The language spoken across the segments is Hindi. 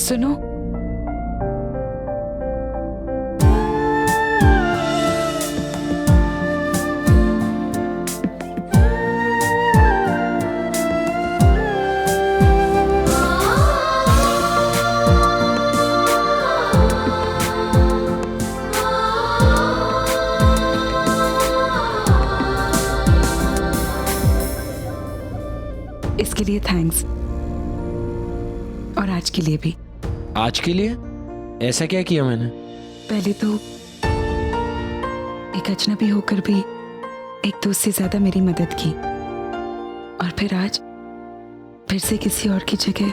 सुनो, इसके लिए थैंक्स, और आज के लिए भी। आज के लिए ऐसा क्या किया मैंने? पहले तो एक अजनबी होकर भी एक दोस्त से ज्यादा मेरी मदद की, और फिर आज फिर से किसी और की जगह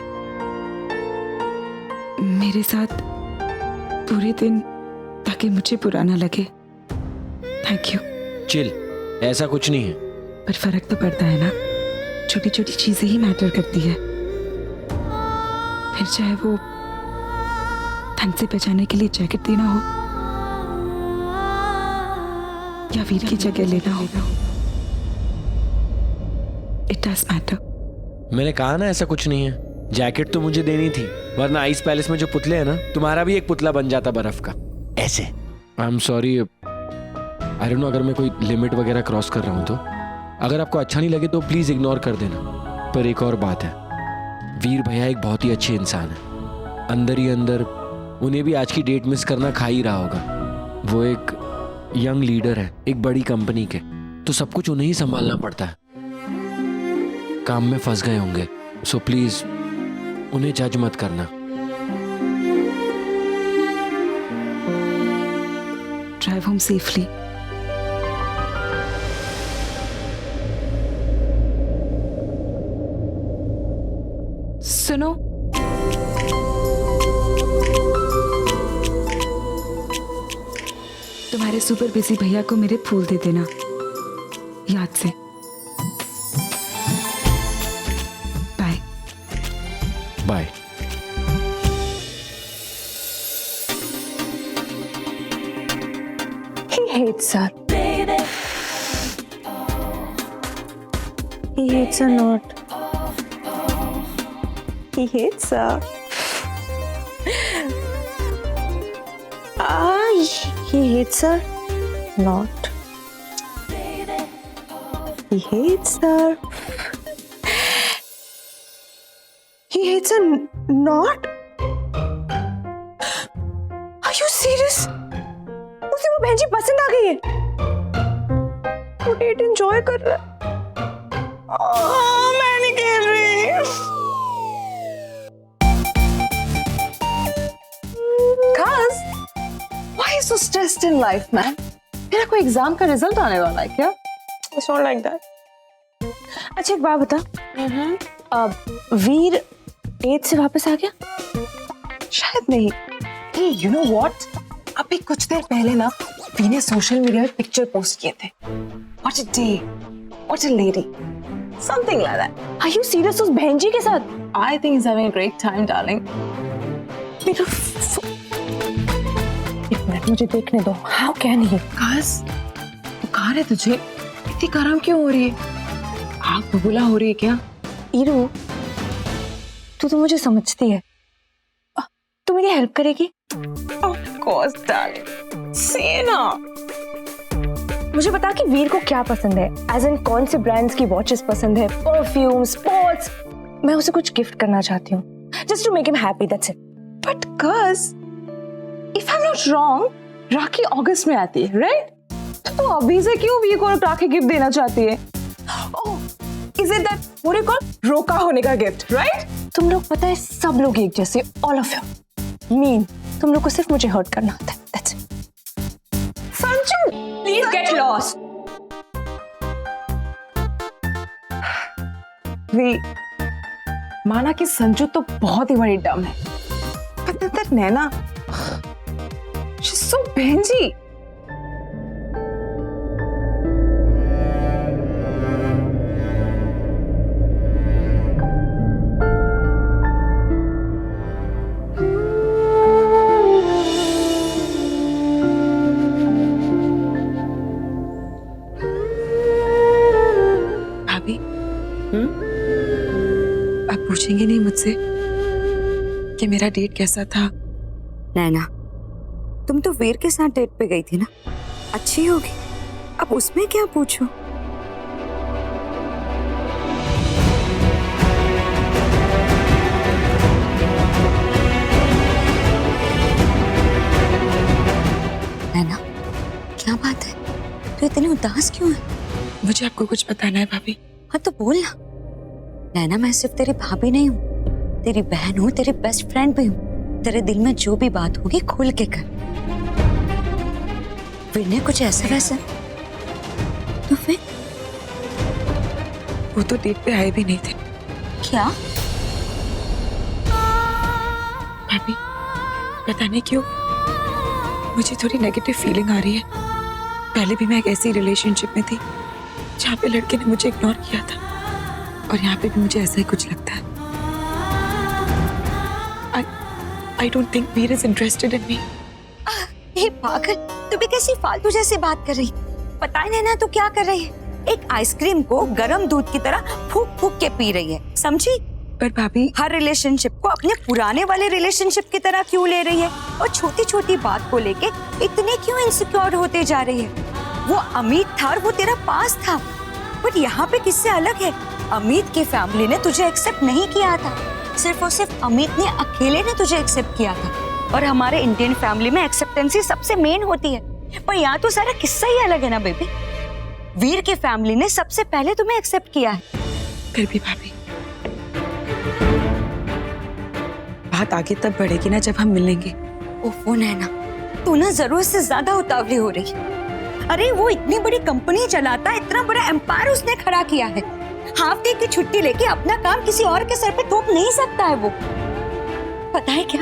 मेरे साथ पूरे दिन, ताकि मुझे बुरा ना लगे। Thank you. चिल, ऐसा कुछ नहीं है। पर फर्क तो पड़ता है ना, छोटी छोटी चीजें ही मैटर करती है। फिर चाहे वो ठंड से बचाने के लिए जैकेट देना हो या वीर की जगह लेना हो, इट डज मैटर। मैंने कहा ना ऐसा कुछ नहीं है। जैकेट तो मुझे देनी थी, वरना आइस पैलेस में जो पुतले हैं ना, तुम्हारा भी एक पुतला बन जाता बर्फ का, ऐसे। I am sorry, I don't know, अगर मैं कोई लिमिट वगैरह क्रॉस कर रहा हूं तो अगर आपको अच्छा नहीं लगे तो प्लीज इग्नोर कर देना। पर एक और बात है, वीर भैया एक बहुत ही अच्छे इंसान है। अंदर ही अंदर उन्हें भी आज की डेट मिस करना खा ही रहा होगा। वो एक यंग लीडर है एक बड़ी कंपनी के, तो सब कुछ उन्हें ही संभालना पड़ता है। काम में फंस गए होंगे, सो प्लीज उन्हें जज मत करना। Drive home safely. सुनो, तुम्हारे सुपर बिजी भैया को मेरे फूल दे देना, याद से। Bye. Bye. He hates her. He hates her not. He hates her. He hates her not. He hates her. He hates her not. Are you serious? उसे वो बहन जी पसंद आ गई है। वो डेट एंजॉय कर रहा है। मैं नहीं खेल रही। Cuz, why are you so stressed in life, man? मेरा कोई एग्जाम का रिजल्ट आने वाला है क्या? It's not like that. अच्छा एक बात बता, वीर 8 से वापस आ गया? शायद नहीं। Hey, you know what? अभी कुछ देर पहले ना वी ने सोशल मीडिया में पिक्चर पोस्ट किए थे। What a day, what a lady, something like that. Are you serious? उस बहन जी के साथ? I think he's having a great time, darling. मेरा एक मिनट मुझे देखने दो। How can he? Cuz, बुखार है तुझे? इतनी गरम क्यों हो रही है? आग बबूला हो रही है क्या? ईरू, तू तो मुझे समझती है। तू मेरी हेल्प करेगी? Of course, darling. Say ना। मुझे बता कि वीर को क्या पसंद है, एज इन कौन से ब्रांड्स की वॉचेस पसंद है, परफ्यूम, स्पोर्ट्स। मैं उसे कुछ गिफ्ट करना चाहती हूँ, just to make him happy, that's it. But cause, if I am not wrong, Rakhi अगस्त में आती है, राइट? तो तू अभी से क्यों वीर को राखी गिफ्ट देना चाहती है? ओह, इज इट दैट पूरे को रोका होने का गिफ्ट, राइट? तुम लोग पता है सब लोग एक जैसे, ऑल ऑफ यू मीन, तुम लोग को सिर्फ मुझे हर्ट करना होता है, that's it. Sanju, please get lost. We माना कि संजू तो बहुत ही बड़ी डम है, but that Naina, she's so बहनजी। आप पूछेंगे नहीं मुझसे कि कि मेरा डेट कैसा था। नैना, तुम तो वीर के साथ डेट पे गई थी ना, अच्छी होगी, अब उसमें क्या पूछो। नैना, क्या बात है, तो इतनी उदास क्यों है? मुझे आपको कुछ बताना है भाभी। हाँ तो बोल ना। नैना, मैं सिर्फ तेरी भाभी नहीं हूँ, तेरी बहन हूँ, तेरी बेस्ट फ्रेंड भी हूँ। तेरे दिल में जो भी बात होगी खुल के कर। वीर ने कुछ ऐसा वैसा तो फिर? वो तो डेट पे आए भी नहीं थे। क्या? भाभी, पता नहीं क्यों मुझे थोड़ी नेगेटिव फीलिंग आ रही है। पहले भी मैं एक ऐसी रिलेशनशिप में थी जहाँ पे लड़के ने मुझे इग्नोर किया था, और यहाँ पे भी मुझे ऐसा ही कुछ लगता है। I don't think Veer is interested in me. ये पागल, तू भी कैसी फालतू जैसी बात कर रही? पता ही नहीं ना तू क्या कर रही है? एक आइसक्रीम को गर्म दूध की तरह फूक फूक के पी रही है, समझी? पर भाभी, हर रिलेशनशिप को अपने पुराने वाले रिलेशनशिप की तरह क्यों ले रही है, और छोटी छोटी बात को लेके इतने क्यों इनसिक्योर होते जा रही है? वो अमित था और वो तेरा पास था, बट यहाँ पे किससे अलग है? अमित की फैमिली ने तुझे एक्सेप्ट नहीं किया था, सिर्फ और सिर्फ अमित ने अकेले ने तुझे एक्सेप्ट किया था। और हमारे इंडियन फैमिली में एक्सेप्टेंसी सबसे मेन होती है, पर यहाँ तो सारा किस्सा ही अलग है ना बेबी। वीर की फैमिली ने सबसे पहले तुम्हें एक्सेप्ट किया है। फिर भी भाभी, बात आगे तब बढ़ेगी ना जब हम मिलेंगे। ओफो नैना, तू ना जरूरत से ज्यादा उतावली हो रही है। अरे वो इतनी बड़ी कंपनी चलाता है, इतना बड़ा एम्पायर उसने खड़ा किया है। हाफ डे की छुट्टी लेके अपना काम किसी और के सर पे थोप नहीं सकता है वो। पता है क्या,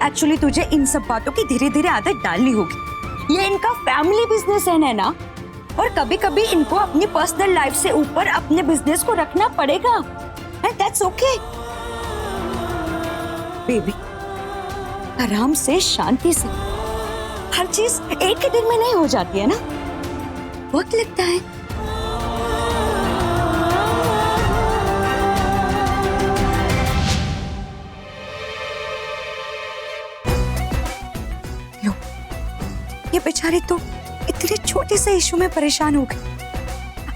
एक्चुअली तुझे इन सब बातों की धीरे धीरे आदत डालनी होगी। ये इनका फैमिली बिजनेस है नैना, और कभी कभी इनको अपनी पर्सनल लाइफ से ऊपर अपने बिजनेस को रखना पड़ेगा। दैट्स ओके बेबी, आराम से, शांति से। हर चीज एक ही दिन में नहीं हो जाती है ना, वक्त लगता है। लो, ये बेचारी तो इतने छोटे से इशू में परेशान हो गई।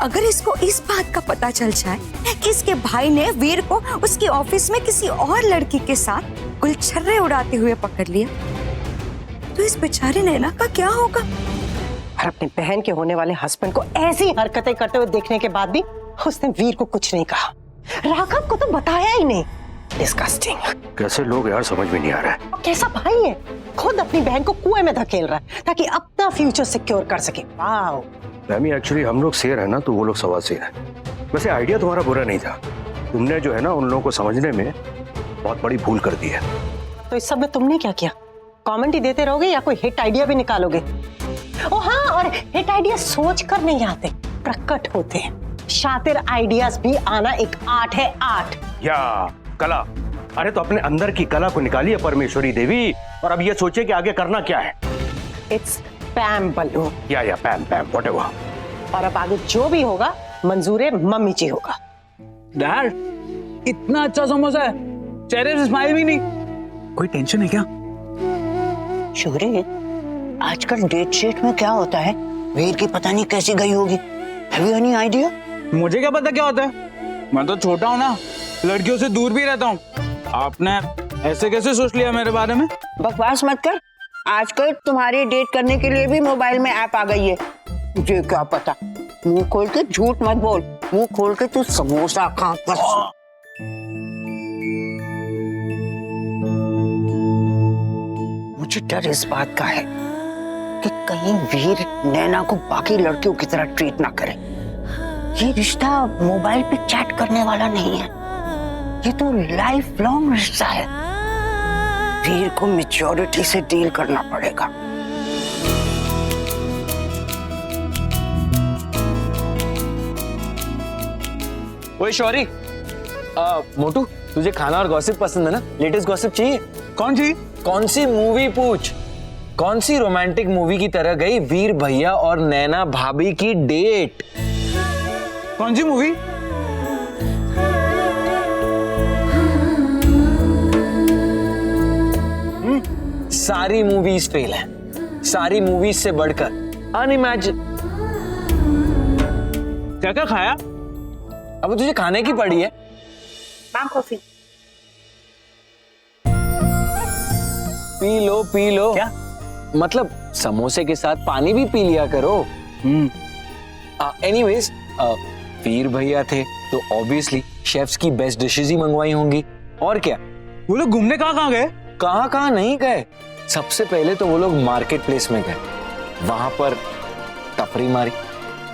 अगर इसको इस बात का पता चल जाए कि इसके भाई ने वीर को उसकी ऑफिस में किसी और लड़की के साथ गुलछर्रे उड़ाते हुए पकड़ लिया, तो इस बेचारी नैना का क्या होगा? और अपनी बहन के होने वाले हस्बैंड को ऐसी हरकतें करते हुए देखने के बाद भी उसने वीर को कुछ नहीं कहा, राघव को तो बताया ही नहीं। डिस्गस्टिंग। कैसे लोग यार, समझ में नहीं आ रहा है। कैसा भाई है, खुद अपनी बहन को कुएं में धकेल रहा है ताकि अपना फ्यूचर सिक्योर कर सके। वाओ। मैमी, एक्चुअली हम लोग शेर है ना, तो वो लोग सवा शेर है। वैसे आइडिया तुम्हारा बुरा नहीं था, तुमने जो है ना उन लोगों को समझने में बहुत बड़ी भूल कर दी है। तो इस सब में तुमने क्या किया? कमेंट ही देते रहोगे या कोई हिट आइडिया भी निकालोगे? ओ हाँ, और हिट आइडिया सोच कर नहीं आते, प्रकट होते हैं। शातिर आइडियाज भी आना एक आर्ट है, आर्ट या कला। अरे तो अपने अंदर की कला को निकालिए परमेश्वरी देवी, और अब ये सोचिए कि आगे करना क्या है। इट्स पैम बल्लू। या पैम पैम व्हाटएवर। और अब आगे जो भी होगा मंजूर मम्मी जी होगा। डैड, इतना अच्छा समोसा है, चेहरे से स्माइल भी नहीं। कोई टेंशन है क्या? शौर्य, आजकल डेट शेट में क्या होता है? वीर की पता नहीं कैसी गई होगी। Have you any idea? मुझे क्या पता क्या होता है, मैं तो छोटा हूँ ना, लड़कियों से दूर भी रहता हूँ। आपने ऐसे कैसे सोच लिया मेरे बारे में? बकवास मत कर, आजकल तुम्हारी डेट करने के लिए भी मोबाइल में ऐप आ गई है। मुझे क्या पता, मुंह खोल के झूठ मत बोल, मुंह खोल के तू समोसा खा। मुझे डर इस बात का है कि कहीं वीर नैना को बाकी लड़कियों की तरह ट्रीट ना करे। ये रिश्ता मोबाइल पे चैट करने वाला नहीं है, ये तो लाइफ लॉन्ग रिश्ता है। वीर को मैच्योरिटी से डील करना पड़ेगा। ओए शौरी, मोटू, तुझे खाना और गॉसिप पसंद है ना? लेटेस्ट गॉसिप चाहिए? कौन सी? कौन सी मूवी पूछ? कौन सी रोमांटिक मूवी की तरह गई वीर भैया और नैना भाभी की डेट? कौन सी मूवी? सारी मूवीज फेल हैं, सारी मूवीज से बढ़कर अनइमेजिन। क्या क्या खाया? अब तुझे खाने की पड़ी है। Ma'am coffee. P low. क्या? मतलब समोसे के साथ पानी भी पी लिया करो। एनीवेज, वीर भैया थे तो ऑब्वियसली शेफ्स की बेस्ट डिशेस ही मंगवाई होंगी, और क्या। वो लोग घूमने कहाँ गए? कहाँ नहीं गए। सबसे पहले तो वो लोग मार्केट प्लेस में गए, वहां पर तफरी मारी,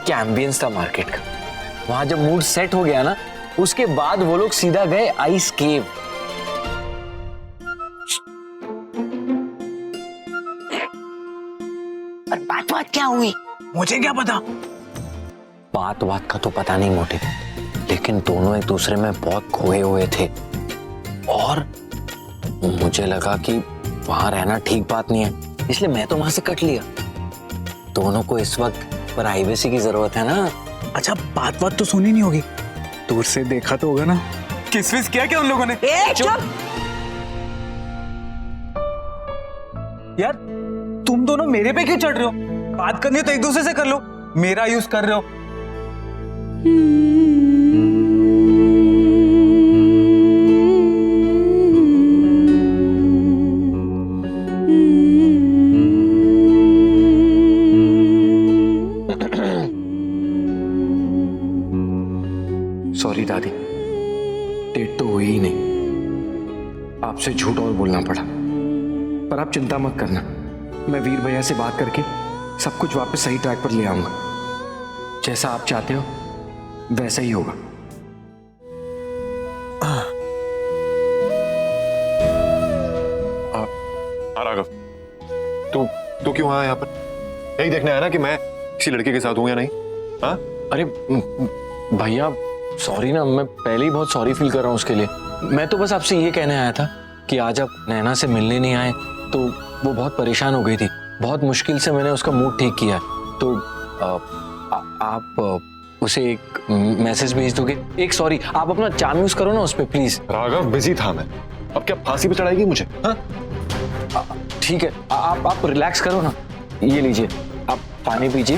क्या एम्बियंस था मार्केट का। वहां जब मूड सेट हो गया ना, उसके बाद वो लोग सीधा गए आइस केव। और बात क्या हुई? मुझे क्या पता। बात का तो पता नहीं मोटे, लेकिन दोनों एक दूसरे में बहुत खोए हुए थे, और मुझे लगा कि वहां रहना ठीक बात नहीं है, इसलिए मैं तो वहां से कट लिया। दोनों को इस वक्त प्राइवेसी की जरूरत है ना। अच्छा, बात तो सुनी नहीं होगी, दूर से देखा तो होगा ना। किस विस किया क्या उन लोगों ने? चुप। यार तुम दोनों मेरे पे क्यों चढ़ रहे हो? बात करनी है तो एक दूसरे से कर लो, मेरा यूज कर रहे हो। सॉरी दादी, डेट तो हुई ही नहीं, आपसे झूठ और बोलना पड़ा। पर आप चिंता मत करना, मैं वीर भैया से बात करके सब कुछ वापस सही ट्रैक पर ले आऊंगा। जैसा आप चाहते हो वैसा ही होगा। राघव, तू क्यों आया यहाँ पर? यही देखने आया ना कि मैं किसी लड़के के साथ हूं या नहीं? हाँ? अरे भैया सॉरी ना, मैं पहले ही बहुत सॉरी फील कर रहा हूँ उसके लिए। मैं तो बस आपसे ये कहने आया था कि आज आप नैना से मिलने नहीं आए तो वो बहुत परेशान हो गई थी, बहुत मुश्किल से मैंने उसका मूड ठीक किया। तो आप उसे एक मैसेज भेज दोगे? एक सॉरी, आप अपना चार्म यूज करो ना उस पर प्लीज। राघव बिजी था मैं, अब क्या फांसी पे चढ़ाएगी मुझे? हाँ? ठीक है, आप रिलैक्स करो ना। ये लीजिए, आप पानी पीजिए,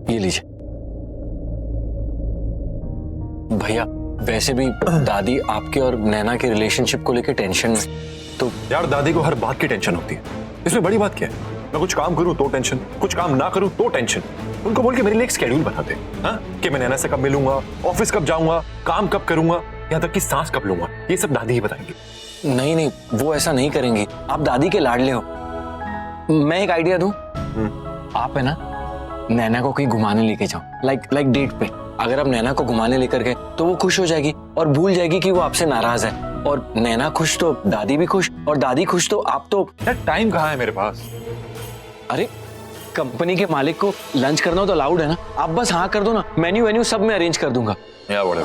ये लीजिए। भैया वैसे भी दादी आपके और नैना के रिलेशनशिप को लेकर टेंशन में, तो यार दादी को हर बात की टेंशन होती है, इसमें बड़ी बात क्या है? मैं कुछ काम करूं तो टेंशन, कुछ काम ना करूं तो टेंशन। उनको बोल के मेरे लिए एक स्केड्यूल बना दे, हाँ? कि मैं नैना से कब मिलूंगा, ऑफिस कब जाऊंगा, काम कब करूंगा, यहाँ तक कि सांस कब लूंगा, ये सब दादी ही बताएंगी। नहीं, वो ऐसा नहीं करेंगी, आप दादी के लाडले हो। मैं एक आइडिया दूं? आप है ना नैना को कहीं घुमाने लेके जाओ, लाइक डेट पे। अगर आप नैना को घुमाने लेकर गए तो वो खुश हो जाएगी और भूल जाएगी कि वो आपसे नाराज है, और नैना खुश तो दादी भी खुश, और दादी खुश तो आप तो। यार टाइम कहाँ है मेरे पास? अरे कंपनी के मालिक को लंच करना हो तो अलाउड है ना, आप बस हाँ कर दो ना, मेन्यू सब मैं अरेंज कर दूंगा। या बड़े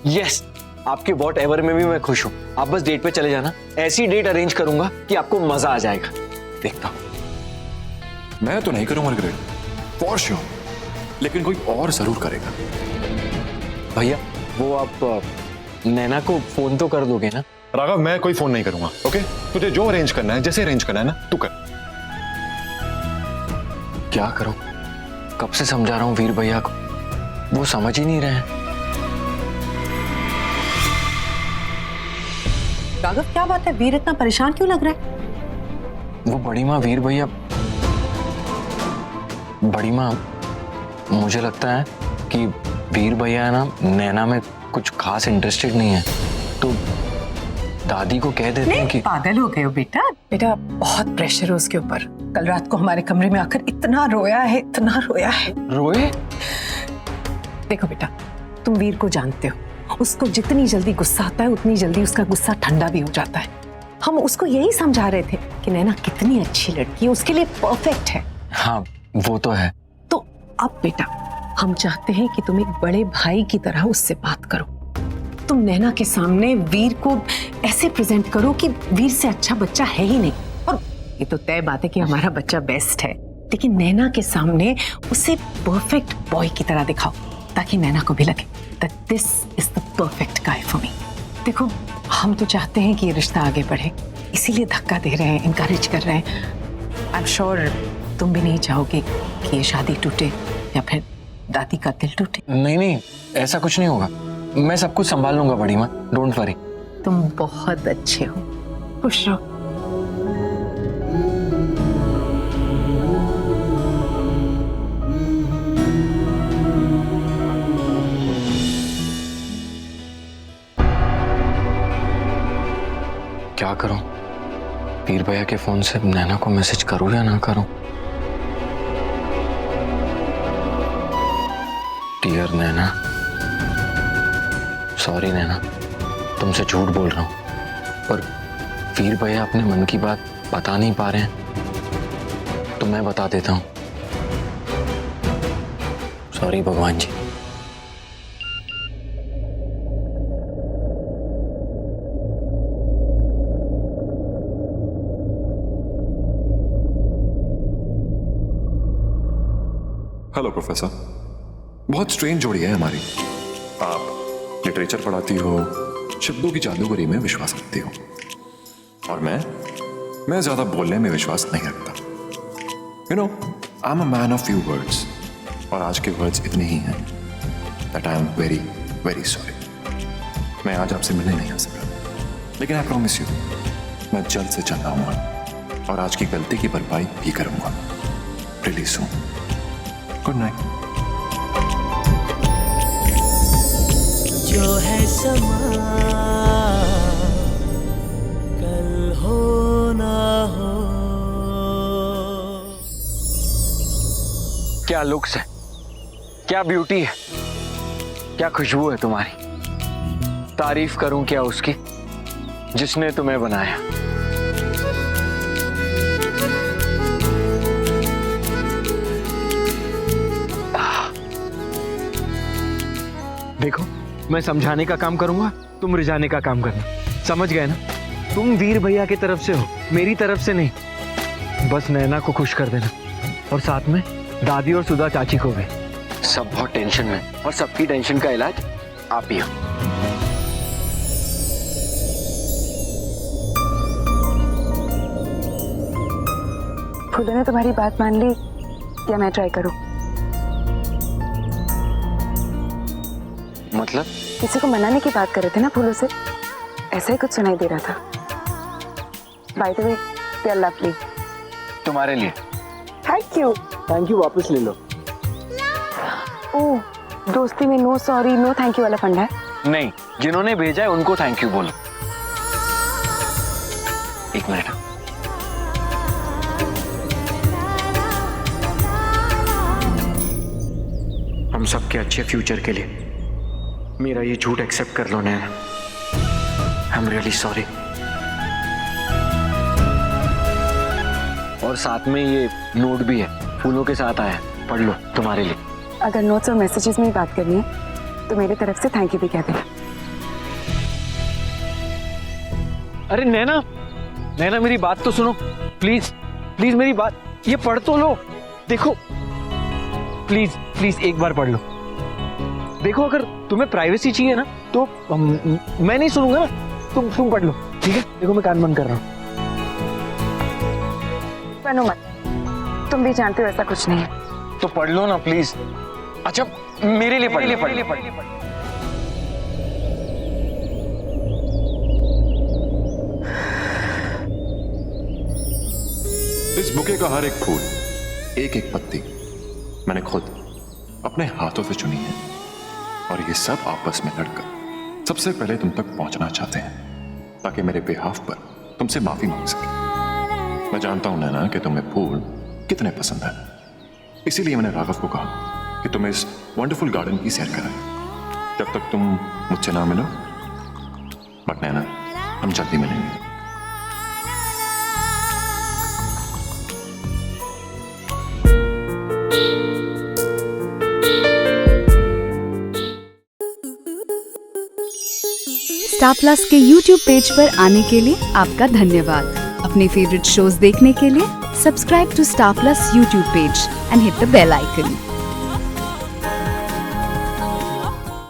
यस, आपके वॉट एवर में भी मैं खुश हूँ। आप बस डेट पे चले जाना, ऐसी डेट अरेंज करूंगा कि आपको मजा आ जाएगा। देखता हूँ। मैं तो नहीं करूंगा ग्रेड, फॉर श्योर, लेकिन कोई और जरूर करेगा। भैया वो आप नैना को फोन तो कर दोगे ना? राघव मैं कोई फोन नहीं करूंगा, ओके? तुझे जो अरेंज करना है, जैसे अरेंज करना है ना, तू कर। क्या करूं? कब से समझा रहा हूं वीर भैया को, वो समझ ही नहीं रहे हैं। राघव क्या बात है, वीर इतना परेशान क्यों लग रहा है? वो बड़ी माँ वीर भैया, बड़ी माँ मुझे लगता है कि वीर भैया है ना नैना में कुछ खास इंटरेस्टेड नहीं है, तो दादी को कह देते हैं कि। पागल हो गए हो बेटा? बेटा बहुत प्रेशर है उसके ऊपर, कल रात को हमारे कमरे में आकर इतना रोया है, इतना रोया है। रोए? देखो बेटा, तुम वीर को जानते हो, उसको जितनी जल्दी गुस्सा आता है उतनी जल्दी उसका गुस्सा ठंडा भी हो जाता है। हम उसको यही समझा रहे थे कि नैना कितनी अच्छी लड़की है, उसके लिए परफेक्ट है। हाँ वो तो है। तो अब बेटा हम चाहते हैं कि तुम एक बड़े भाई की तरह उससे बात करो। तुम नैना के सामने वीर को ऐसे प्रेजेंट करो कि वीर से अच्छा बच्चा है ही नहीं, और ये तो तय बात है कि हमारा बच्चा बेस्ट है, लेकिन नैना के सामने उसे परफेक्ट बॉय की तरह दिखाओ, ताकि नैना को भी लगे that this is the perfect guy for me। देखो हम तो चाहते हैं कि ये रिश्ता आगे बढ़े, इसीलिए धक्का दे रहे हैं, इनकरेज कर रहे हैं। आई एम श्योर तुम भी नहीं चाहोगे कि ये शादी टूटे या फिर दादी का दिल टूटे। नहीं नहीं, ऐसा कुछ नहीं होगा, मैं सब कुछ संभाल लूंगा बड़ी माँ, डोंट वरी। तुम बहुत अच्छे हो, खुश रहो। क्या करूं? पीर भैया के फोन से नैना को मैसेज करूं या ना करूं? डियर नैना, सॉरी नैना, तुमसे झूठ बोल रहा हूं, पर वीर भैया अपने मन की बात बता नहीं पा रहे हैं, तो मैं बता देता हूं। सॉरी भगवान जी। हेलो प्रोफेसर, बहुत स्ट्रेंज जोड़ी है हमारी। आप लिटरेचर पढ़ाती हो, शब्दों की जादूगरी में विश्वास रखती हो, और मैं ज्यादा बोलने में विश्वास नहीं रखता। You know, I am a man of few words, और आज के वर्ड्स इतने ही हैं that I am very very sorry. मैं आज आपसे मिलने नहीं आ सका, लेकिन आई प्रॉमिस यू, मैं जल्द से जल्द आऊंगा और आज की गलती की भरपाई भी करूंगा। रियली सून। Good night. जो है समा कल हो ना हो। क्या लुक्स है, क्या ब्यूटी है, क्या खुशबू है तुम्हारी। तारीफ करूं क्या उसकी जिसने तुम्हें बनाया। देखो, मैं समझाने का काम करूंगा, तुम रिझाने का काम करना, समझ गए ना। तुम वीर भैया की तरफ से हो, मेरी तरफ से नहीं। बस नैना को खुश कर देना, और साथ में दादी और सुधा चाची को भी। सब बहुत टेंशन में, और सबकी टेंशन का इलाज आप ही हो। फूलों ने तुम्हारी बात मान ली या मैं ट्राई करूं? मतलब? किसी को मनाने की बात कर रहे थे ना फूलों से, ऐसा ही कुछ सुनाई दे रहा था। By the way, they are lovely. तुम्हारे लिए। Thank you. थैंक यू वापस ले लो। ओह, दोस्ती में no sorry no thank you वाला फंडा है? नहीं, जिन्होंने भेजा है उनको थैंक यू बोलो। एक मिनट। हम सबके अच्छे फ्यूचर के लिए मेरा ये झूठ एक्सेप्ट कर लो Naina. I am really sorry. और साथ में ये नोट भी है, फूलों के साथ आया है, पढ़ लो, तुम्हारे लिए। अगर नोट्स और मैसेजेस में ही बात करनी है तो मेरी तरफ से थैंक यू भी कह देना। अरे नैना, नैना मेरी बात तो सुनो प्लीज, प्लीज मेरी बात, ये पढ़ तो लो। देखो प्लीज प्लीज एक बार पढ़ लो। देखो, अगर तुम्हें प्राइवेसी चाहिए ना तो मैं नहीं सुनूंगा ना, तुम पढ़ लो, ठीक है? देखो मैं कान बंद कर रहा हूँ। बनो मत, तुम भी जानते हो ऐसा कुछ नहीं है। तो पढ़ लो ना प्लीज। अच्छा, मेरे लिए पढ़ लो। इस बुके का हर एक फूल, एक एक पत्ती मैंने खुद अपने हाथों से चुनी है, और ये सब आपस में लड़कर सबसे पहले तुम तक पहुंचना चाहते हैं, ताकि मेरे बेहाफ पर तुमसे माफी मांग सके। मैं जानता हूं नैना कि तुम्हें फूल कितने पसंद है, इसीलिए मैंने राघव को कहा कि तुम्हें इस वंडरफुल गार्डन की सैर कराए जब तक तुम मुझसे ना मिलो। बट नैना, हम जल्दी मिलेंगे। स्टार प्लस के YouTube पेज पर आने के लिए आपका धन्यवाद। अपने फेवरेट शोज देखने के लिए subscribe to Star Plus YouTube page and hit the bell icon.